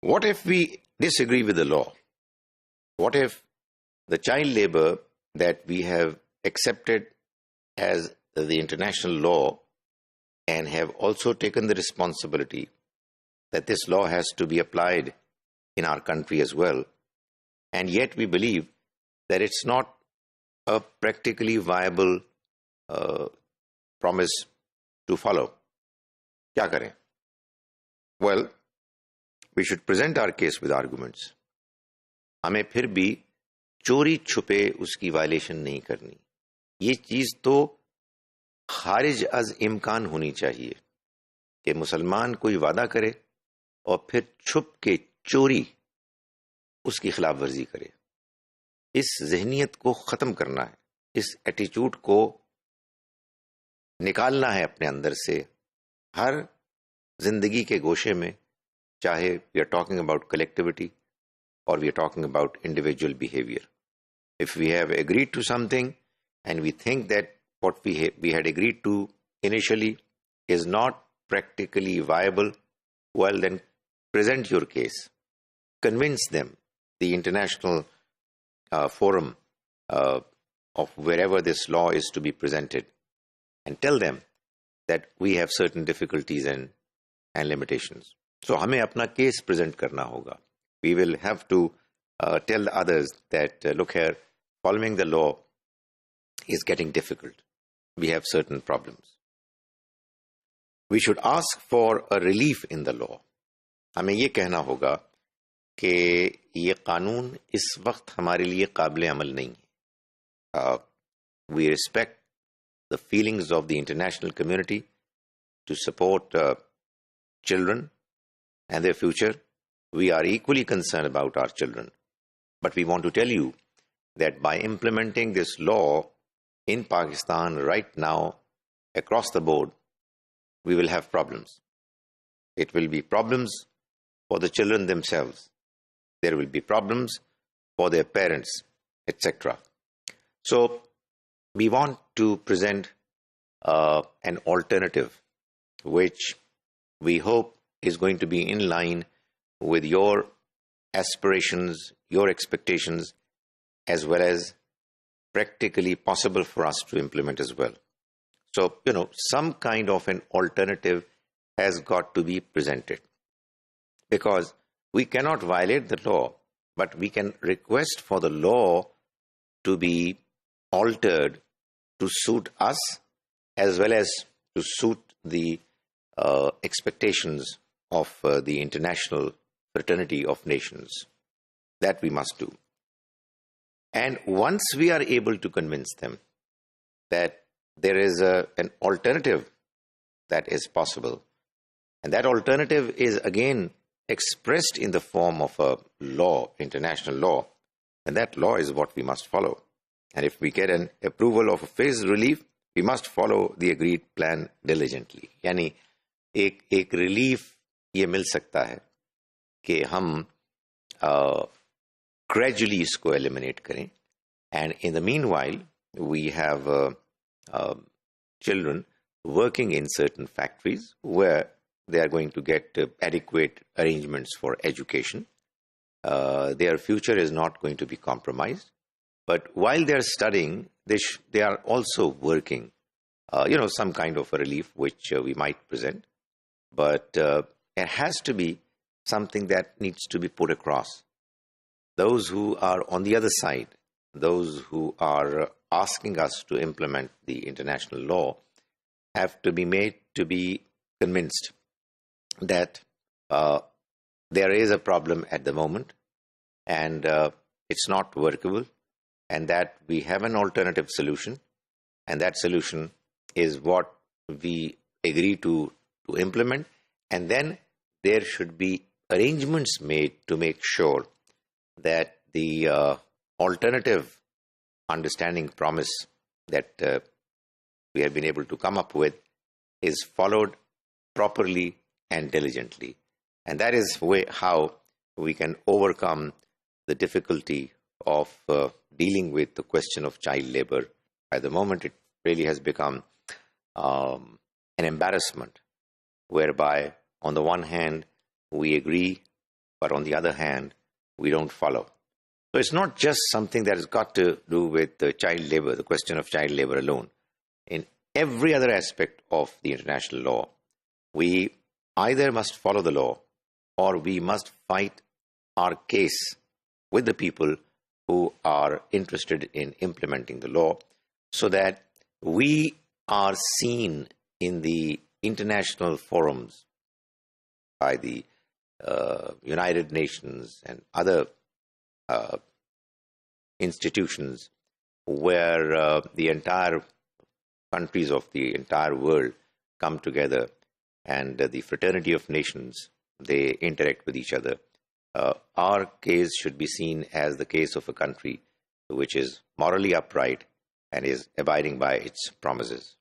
What if we disagree with the law? What if the child labor that we have accepted as the international law and have also taken the responsibility that this law has to be applied in our country as well, and yet we believe that it's not a practically viable promise to follow? क्या करें? Well, we should present our case with arguments. हमें फिर भी चोरी छुपे उसकी violation नहीं करनी. ये चीज तो खारिज अज इम्कान होनी चाहिए कि मुसलमान कोई वादा करे और फिर छुप के चोरी उसकी खिलाफ वर्जी करे. इस जहनियत को ख़त्म करना है, इस एटीट्यूड को निकालना है अपने अंदर से. हर जिंदगी के गोशे में, चाहे we are talking about collectivity or we are talking about individual behavior. If we have agreed to something and we think that what we had agreed to initially is not practically viable, well then present your case. Convince them, the international forum of wherever this law is to be presented, and tell them that we have certain difficulties and limitations. So हमें अपना case present करना होगा. We will have to tell the others that, look here, following the law is getting difficult. We have certain problems. We should ask for a relief in the law. हमें ये कहना होगा कि ये कानून इस वक्त हमारे लिए काबिल अमल नहीं है. We respect the feelings of the international community to support children and their future. We are equally concerned about our children. But we want to tell you that by implementing this law in Pakistan right now, across the board, we will have problems. It will be problems for the children themselves. There will be problems for their parents, etc. So, we want to present an alternative which we hope is going to be in line with your aspirations, your expectations, as well as practically possible for us to implement as well. So, some kind of an alternative has got to be presented, because we cannot violate the law, but we can request for the law to be altered to suit us as well as to suit the expectations of the international fraternity of nations. That we must do. And once we are able to convince them that there is an alternative that is possible, and that alternative is again expressed in the form of a law, international law, and that law is what we must follow. And if we get an approval of a phase relief, we must follow the agreed plan diligently. यानी एक relief ये मिल सकता है कि हम gradually इसको eliminate करें. And in the meanwhile, we have children working in certain factories where they are going to get adequate arrangements for education. Their future is not going to be compromised. But while they are studying, they are also working. Some kind of a relief which we might present. But it has to be something that needs to be put across. Those who are on the other side, those who are asking us to implement the international law, have to be made to be convinced that there is a problem at the moment and it's not workable, and that we have an alternative solution, and that solution is what we agree to implement. And then there should be arrangements made to make sure that the alternative understanding promise that we have been able to come up with is followed properly and diligently. And that is how we can overcome the difficulty of dealing with the question of child labor. At the moment, it really has become an embarrassment, whereby on the one hand we agree but on the other hand, we don't follow. So it's not just something that has got to do with child labor, the question of child labor alone. In every other aspect of the international law, we either must follow the law or we must fight our case with the people who are interested in implementing the law, so that we are seen in the international forums by the United Nations and other institutions where the entire countries of the entire world come together, and the fraternity of nations, they interact with each other. Our case should be seen as the case of a country which is morally upright and is abiding by its promises.